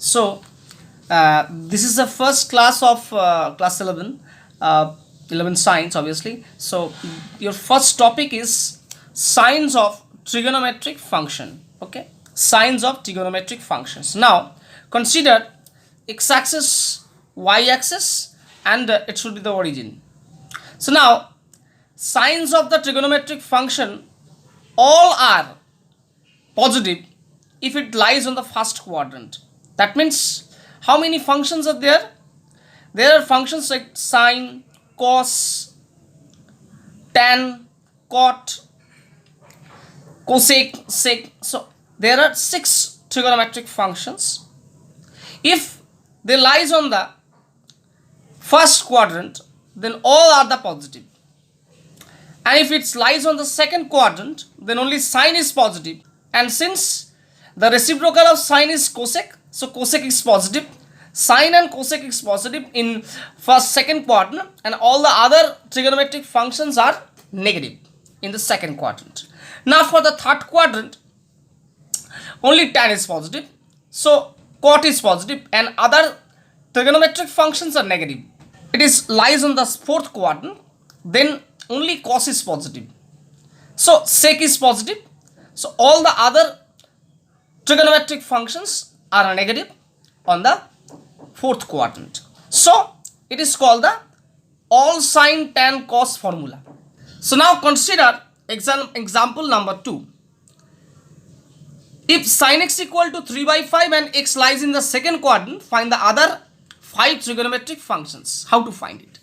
So, this is the first class of class 11, 11 science, obviously. So, your first topic is signs of trigonometric function. Okay, signs of trigonometric functions. Now, consider x-axis, y-axis, and it should be the origin. So now, signs of the trigonometric function all are positive if it lies on the first quadrant. That means how many functions are there? There are functions like sine, cos, tan, cot, cosec, sec. So there are 6 trigonometric functions. If they lies on the first quadrant, then all are the positive. And if it lies on the second quadrant, then only sine is positive. And since the reciprocal of sine is cosec, so cosec is positive. Sine and cosec is positive in first, second quadrant, and all the other trigonometric functions are negative in the second quadrant. Now for the third quadrant, only tan is positive, so cot is positive, and other trigonometric functions are negative. It is lies on the fourth quadrant, then only cos is positive, so sec is positive. So all the other trigonometric functions are negative on the fourth quadrant. So it is called the all sine tan cos formula. So now consider example number 2. If sin x equal to 3 by 5 and x lies in the second quadrant, find the other 5 trigonometric functions. How to find it?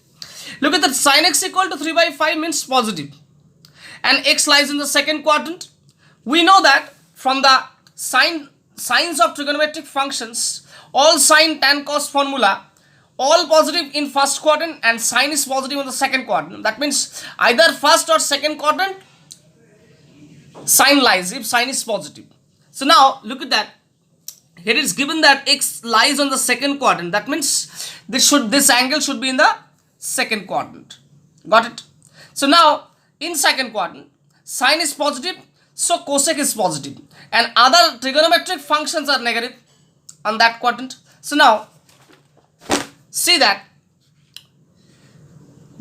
Look at that, sin x equal to 3 by 5 means positive and x lies in the second quadrant. We know that from the signs of trigonometric functions, all sine tan cos formula, all positive in first quadrant and sine is positive in the second quadrant. That means either first or second quadrant sine lies if sine is positive. So now look at that. Here it is given that x lies on the second quadrant. That means this angle should be in the second quadrant. Got it? So now in second quadrant, sine is positive, so cosec is positive, and other trigonometric functions are negative on that quadrant. So now see that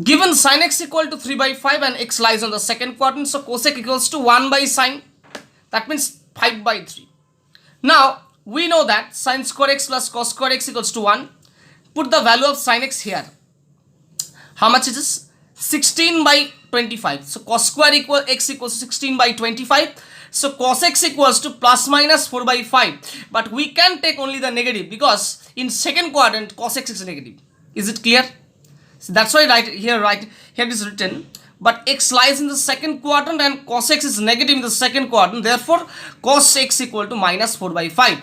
given sin x equal to 3 by 5 and x lies on the second quadrant, so cosec equals to 1 by sine. That means 5 by 3. Now we know that sin square x plus cos square x equals to 1. Put the value of sin x here. How much is this? 16 by 25. So cos square x equals 16 by 25. So cos x equals to plus minus 4 by 5. But we can take only the negative because in second quadrant cos x is negative. Is it clear? So that's why here it is written. But x lies in the second quadrant and cos x is negative in the second quadrant. Therefore cos x equal to minus 4 by 5.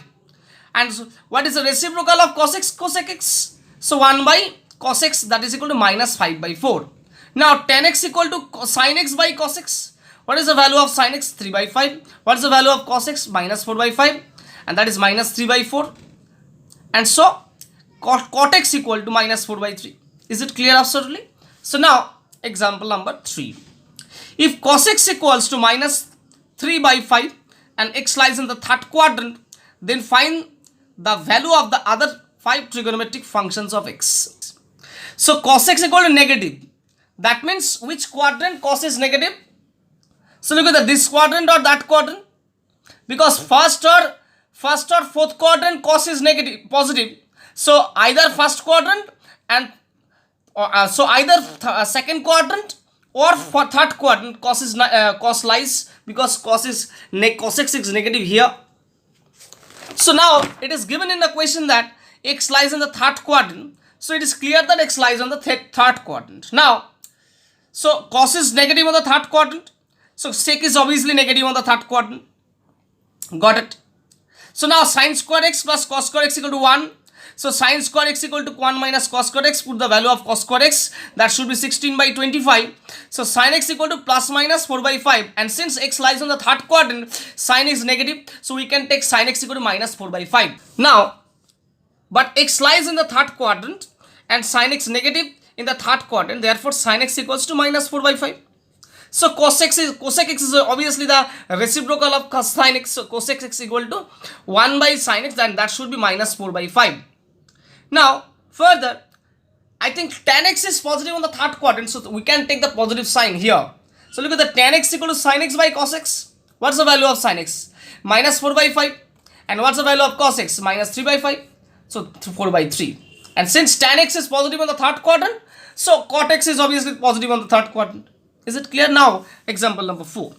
And so what is the reciprocal of cos x? Cosec x. So 1 by cos x, that is equal to minus 5 by 4. Now tan x equal to sin x by cos x. What is the value of sin x? 3 by 5. What is the value of cos x? Minus 4 by 5. And that is minus 3 by 4. And so cot x equal to minus 4 by 3. Is it clear absolutely? So now example number 3. If cos x equals to minus 3 by 5 and x lies in the third quadrant, then find the value of the other 5 trigonometric functions of x. So cos x equal to negative. That means which quadrant cos is negative? So look at that, this quadrant or that quadrant? Because first or fourth quadrant cos is negative, positive. So either first quadrant and either second quadrant or for third quadrant cos lies, because cos x is negative here. So now it is given in the question that x lies in the third quadrant. So it is clear that x lies on the third quadrant. Now, so cos is negative on the third quadrant. So sec is obviously negative on the third quadrant. Got it? So now sin square x plus cos square x equal to 1. So sin square x equal to 1 minus cos square x. Put the value of cos square x. That should be 16 by 25. So sin x equal to plus minus 4 by 5. And since x lies on the third quadrant, sin is negative. So we can take sin x equal to minus 4 by 5. Now, but x lies in the third quadrant and sin x negative in the third quadrant. Therefore, sin x equals to minus 4 by 5. So cosec x is obviously the reciprocal of sin x. So cosec x equal to 1 by sin x, and that should be minus 4 by 5. Now further, I think tan x is positive on the third quadrant, so we can take the positive sign here. So look at the tan x equal to sin x by cos x. What's the value of sin x? Minus 4 by 5. And what's the value of cos x? Minus 3 by 5. So 4 by 3. And since tan x is positive on the third quadrant, so cot x is obviously positive on the third quadrant. Is it clear now? Example number 4.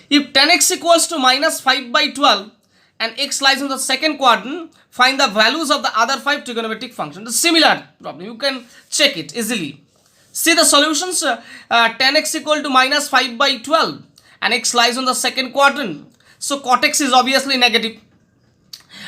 If tan x equals to minus 5 by 12 and x lies in the second quadrant, find the values of the other 5 trigonometric functions. A similar problem. You can check it easily. See the solutions. Tan x equal to minus 5 by 12 and x lies on the second quadrant. So cot x is obviously negative.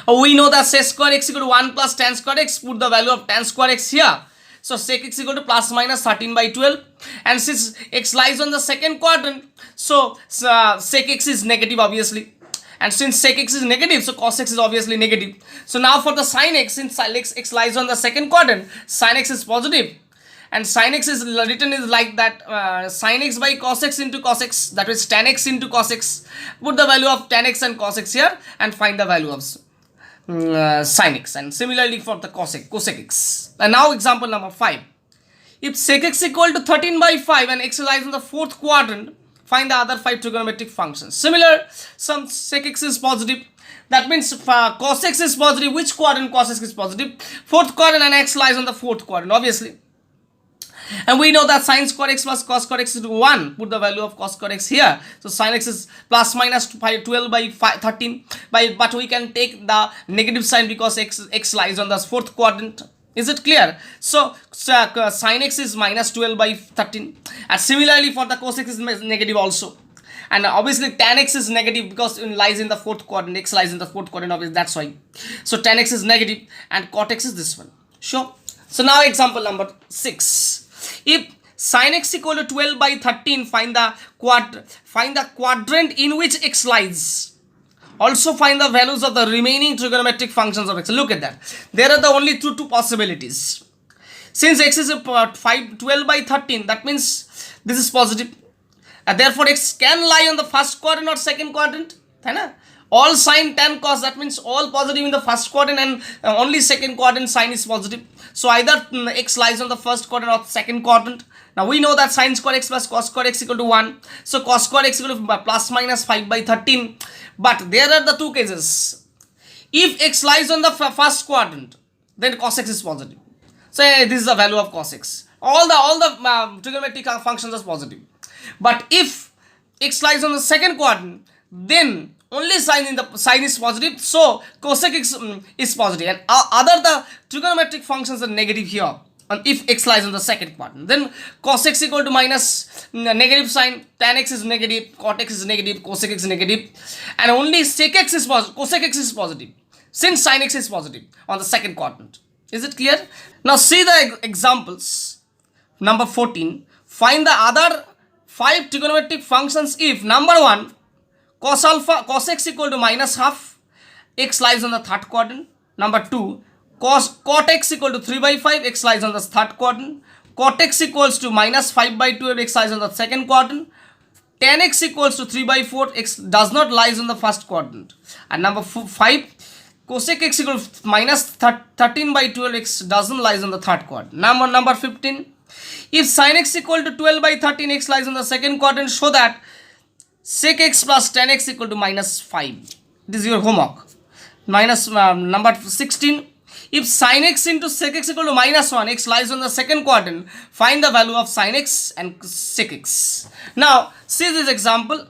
We know that sec square x equal to 1 plus tan square x. Put the value of tan square x here. So sec x equal to plus minus 13 by 12. And since x lies on the second quadrant, so sec x is negative obviously. And since sec x is negative, so cos x is obviously negative. So now for the sin x, since x lies on the second quadrant, sin x is positive. And sin x is written is like that, sin x by cos x into cos x, that is tan x into cos x. Put the value of tan x and cos x here and find the value of sin x. And similarly for the cosec x. And now example number 5. If sec x equal to 13 by 5 and x lies in the fourth quadrant, find the other 5 trigonometric functions. Similar, some sec x is positive. That means cos x is positive. Which quadrant cos x is positive? Fourth quadrant, and x lies on the fourth quadrant obviously. And we know that sin square x plus cos square x is 1. Put the value of cos square x here. So sin x is plus minus 12 by 13. But we can take the negative sign because x lies on the fourth quadrant. Is it clear? So sin x is minus 12 by 13. And similarly for the cos x is negative also. And obviously tan x is negative because it lies in the fourth quadrant. X lies in the fourth quadrant obviously, that's why. So tan x is negative and cot x is this one. Sure. So now example number 6. If sin x equal to 12 by 13, find the quadrant in which x lies. Also find the values of the remaining trigonometric functions of x. Look at that. There are the only two possibilities. Since x is 12 by 13, that means this is positive. And therefore x can lie on the first quadrant or second quadrant. All sin, tan, cos, that means all positive in the first quadrant and only second quadrant sin is positive. So either x lies on the first quadrant or second quadrant. Now we know that sin square x plus cos square x equal to 1. So cos square x equal to plus minus 5 by 13. But there are the two cases. If x lies on the first quadrant, then cos x is positive. So this is the value of cos x. All the trigonometric functions are positive. But if x lies on the second quadrant, then only sin is positive, so cosec x is positive, and the trigonometric functions are negative here. And if x lies on the second quadrant, then cos x equal to minus negative sign, tan x is negative, cot x is negative, cosec x is negative, and only sec x is positive, cosec x is positive, since sin x is positive on the second quadrant. Is it clear? Now see the examples. Number 14. Find the other 5 trigonometric functions if number 1. Cos x equal to minus half, x lies on the third quadrant. Number 2, cot x equal to 3 by 5, x lies on the third quadrant. Cot x equals to minus 5 by 12, x lies on the second quadrant. Tan x equals to 3 by 4, x does not lies on the first quadrant. And number 5, cosec x equal to minus 13 by 12, x doesn't lies on the third quadrant. Number 15, if sin x equal to 12 by 13, x lies on the second quadrant, show that sec x plus tan x equal to minus 5. This is your homework. Number 16. If sin x into sec x equal to minus 1, x lies on the second quadrant, find the value of sin x and sec x. Now, see this example.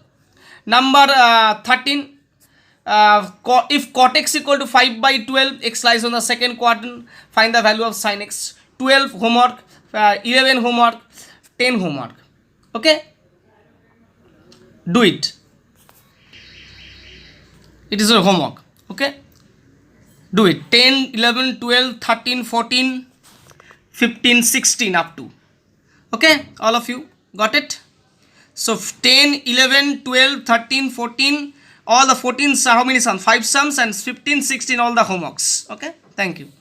Number 13. If cot x equal to 5 by 12, x lies on the second quadrant, find the value of sin x. 12 homework, 11 homework, 10 homework. Okay? Do it. It is your homework. Okay? Do it. 10, 11, 12, 13, 14, 15, 16 up to. Okay? All of you got it? So 10, 11, 12, 13, 14, all the 14, how many sums? 5 sums, and 15, 16, all the homeworks. Okay? Thank you.